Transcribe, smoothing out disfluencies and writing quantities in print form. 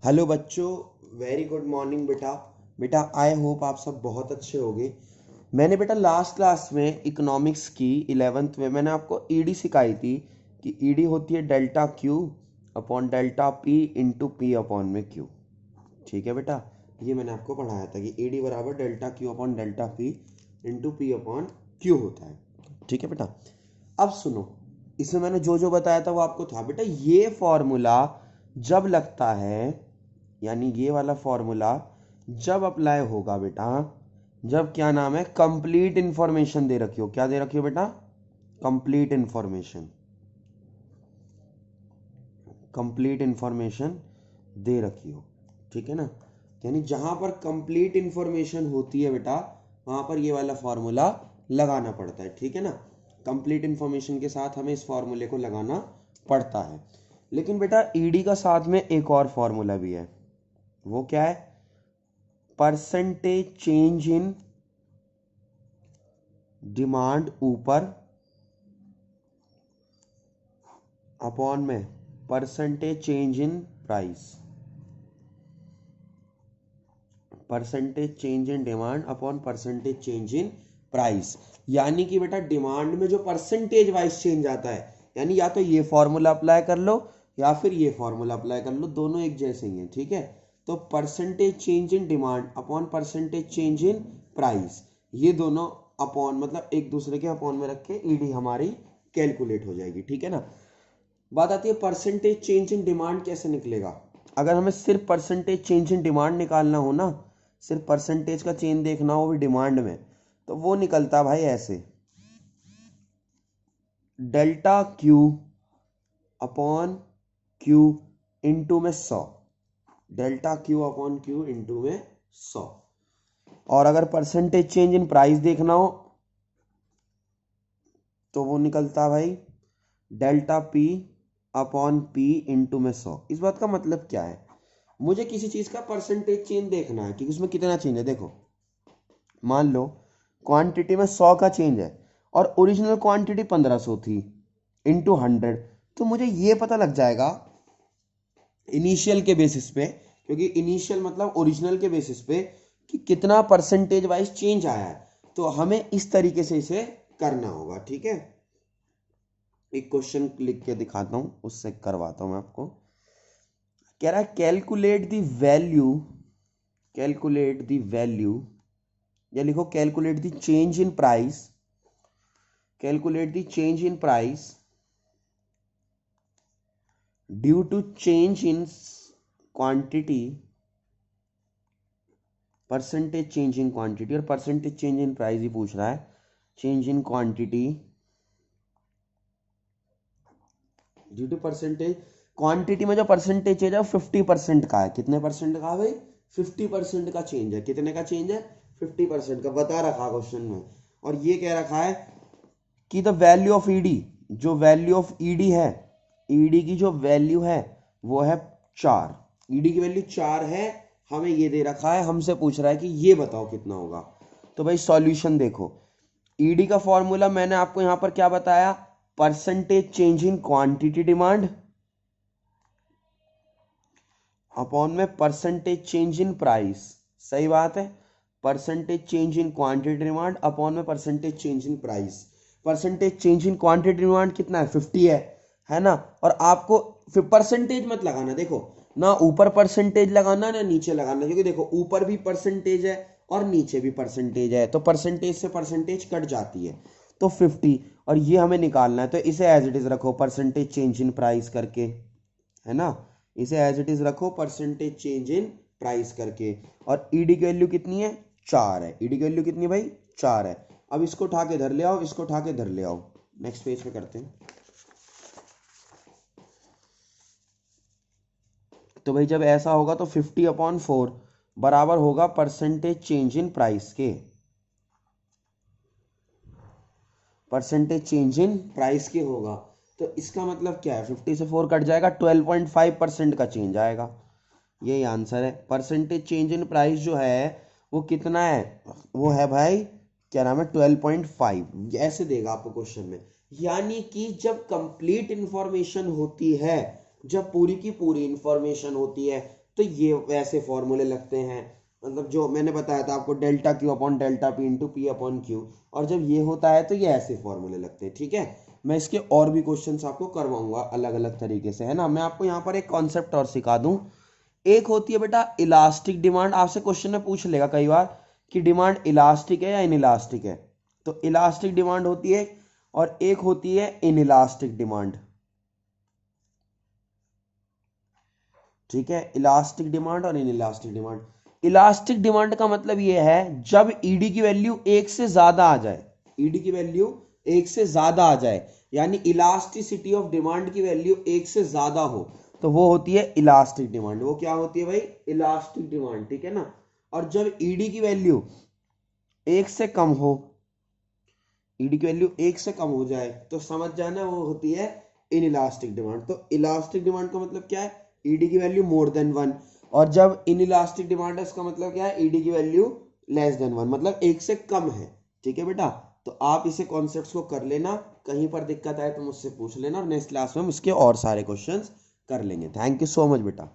Hello बच्चों, very good morning बेटा। बेटा आई होप आप सब बहुत अच्छे होंगे। मैंने बेटा लास्ट क्लास में इकोनॉमिक्स की 11th में मैंने आपको ईडी सिखाई थी कि ईडी होती है delta Q upon delta P into P upon में क्यू। ठीक है बेटा, ये मैंने आपको पढ़ाया था कि ईडी बराबर delta Q upon delta P into P upon Q होता है। ठीक है बेटा, अब सुनो, इसमें मैंने जो जो बताया था वो आपको था बेटा। ये फॉर्मूला जब लगता है, यानी ये वाला फॉर्मूला जब अप्लाई होगा बेटा, जब क्या नाम है, कंप्लीट इंफॉर्मेशन दे रखी हो। क्या दे रखी हो बेटा? Complete information. कंप्लीट इंफॉर्मेशन दे रखी हो, ठीक है ना। यानी जहां पर कंप्लीट इंफॉर्मेशन होती है बेटा, वहां पर ये वाला फॉर्मूला लगाना पड़ता है। ठीक है ना, कंप्लीट इंफॉर्मेशन के साथ हमें इस फॉर्मूले को लगाना पड़ता है। लेकिन बेटा ईडी का साथ में एक और फॉर्मूला भी है। वो क्या है? परसेंटेज चेंज इन डिमांड ऊपर अपॉन में percentage change in price. Percentage change in demand upon percentage change in price. यानी कि बेटा डिमांड में जो परसेंटेज वाइज चेंज आता है, यानी या तो ये फॉर्मूला अप्लाई कर लो या फिर ये फॉर्मूला अप्लाई कर लो, दोनों एक जैसे ही हैं। ठीक है, तो percentage change in demand upon percentage change in price, ये दोनों अपॉन मतलब एक दूसरे के अपॉन में रख के ईडी हमारी कैलकुलेट हो जाएगी। ठीक है ना। बात आती है परसेंटेज चेंज इन डिमांड कैसे निकलेगा। अगर हमें सिर्फ परसेंटेज चेंज इन डिमांड निकालना हो ना, सिर्फ परसेंटेज का चेंज देखना हो भी डिमांड में, तो वो निकलता भाई ऐसे, delta Q upon Q into में 100। Delta Q upon Q into में 100। और अगर परसेंटेज चेंज इन प्राइस देखना हो तो वो निकलता भाई delta P upon P into में 100। इस बात का मतलब क्या है? मुझे किसी चीज का परसेंटेज चेंज देखना है कि उसमें कितना चेंज है। देखो, मान लो क्वांटिटी में 100 का चेंज है और ओरिजिनल क्वांटिटी 1500 थी, इंटू 100, तो मुझे ये पता लग जाएगा इनिशियल के बेसिस पे, क्योंकि इनिशियल मतलब ओरिजिनल के बेसिस पे, कि कितना परसेंटेज वाइज चेंज आया है। तो हमें इस तरीके से इसे करना होगा। ठीक है, एक क्वेश्चन लिख के दिखाता हूं, उससे करवाता हूं मैं आपको। कह रहा है calculate the value, calculate the value, या लिखो calculate the change in price, calculate the change in price due to change in quantity, percentage change in quantity, और परसेंटेज चेंज इन प्राइस ही पूछ रहा है। Change in quantity due to percentage, quantity में जो percentage है 50% का है। कितने परसेंट का भाई? 50% का चेंज है। कितने का चेंज है? 50% का बता रखा क्वेश्चन में। और ये कह रखा है कि द वैल्यू ऑफ ईडी, जो वैल्यू ऑफ ईडी है, ईडी की जो वैल्यू है वो है 4। ईडी की वैल्यू 4 है, हमें ये दे रखा है, हमसे पूछ रहा है कि ये बताओ कितना होगा। तो भाई सॉल्यूशन देखो, ईडी का फॉर्मूला मैंने आपको यहां पर क्या बताया, percentage change in quantity demand upon में परसेंटेज चेंज इन प्राइस। सही बात है, percentage change in quantity demand upon में percentage change in price. Percentage change in quantity demand कितना है? 50 है ना। और आपको फिर परसेंटेज मत लगाना, देखो ना ऊपर परसेंटेज लगाना ना नीचे लगाना, क्योंकि देखो ऊपर भी परसेंटेज है और नीचे भी परसेंटेज है, तो परसेंटेज से परसेंटेज कट जाती है। तो 50, और ये हमें निकालना है, तो इसे एज इट इज रखो परसेंटेज चेंज इन प्राइस करके, है ना। इसे एज इट इज रखो परसेंटेज चेंज इन प्राइस करके। और ईडी की वैल्यू कितनी है? 4 है। ईडी की वैल्यू कितनी है भाई? 4 है। अब इसको उठा के धर ले आओ, इसको उठा के धर ले आओ, नेक्स्ट पेज पे करते हैं। तो भाई जब ऐसा होगा तो 50/4 बराबर होगा परसेंटेज चेंज इन प्राइस के, परसेंटेज चेंज इन प्राइस के होगा। तो इसका मतलब क्या है, 50 से 4 कट जाएगा, 12.5% का चेंज आएगा। यही आंसर है। परसेंटेज चेंज इन प्राइस जो है वो कितना है? वो है भाई, क्या नाम है, 12.5। ऐसे देगा आपको क्वेश्चन में। यानी कि जब कंप्लीट इंफॉर्मेशन होती है, जब पूरी की पूरी इंफॉर्मेशन होती है, तो ये वैसे फॉर्मूले लगते हैं, मतलब जो मैंने बताया था आपको, delta Q upon delta P into P upon Q, और जब ये होता है तो ये ऐसे फॉर्मूले लगते हैं। ठीक है, मैं इसके और भी क्वेश्चंस आपको करवाऊंगा अलग अलग तरीके से, है ना। मैं आपको यहाँ पर एक कॉन्सेप्ट और सिखा दूं। एक होती है बेटा इलास्टिक डिमांड, आपसे क्वेश्चन में पूछ लेगा कई बार कि डिमांड इलास्टिक है या इनइलास्टिक है। तो इलास्टिक डिमांड होती है और एक होती है इनइलास्टिक डिमांड। ठीक है, इलास्टिक डिमांड और इनइलास्टिक डिमांड। इलास्टिक डिमांड का मतलब यह है जब ईडी की वैल्यू एक से ज्यादा आ जाए, ईडी की वैल्यू एक से ज्यादा आ जाए, यानी इलास्टिसिटी ऑफ डिमांड की वैल्यू एक से ज्यादा हो, तो वो होती है इलास्टिक डिमांड। वो क्या होती है भाई? Elastic demand. ठीक है ना। और जब ईडी की वैल्यू एक से कम हो, ईडी की वैल्यू एक से कम हो जाए, तो समझ जाना वो होती है इनइलास्टिक डिमांड। तो इलास्टिक डिमांड का मतलब क्या है? ईडी की वैल्यू मोर देन 1। और जब इनइलास्टिक डिमांड है उसका मतलब क्या है? ईडी की वैल्यू लेस देन 1, मतलब एक से कम है। ठीक है बेटा, तो आप इसे कॉन्सेप्ट्स को कर लेना, कहीं पर दिक्कत आए तो मुझसे पूछ लेना, और नेक्स्ट क्लास में हम इसके और सारे क्वेश्चंस कर लेंगे। थैंक यू सो मच बेटा।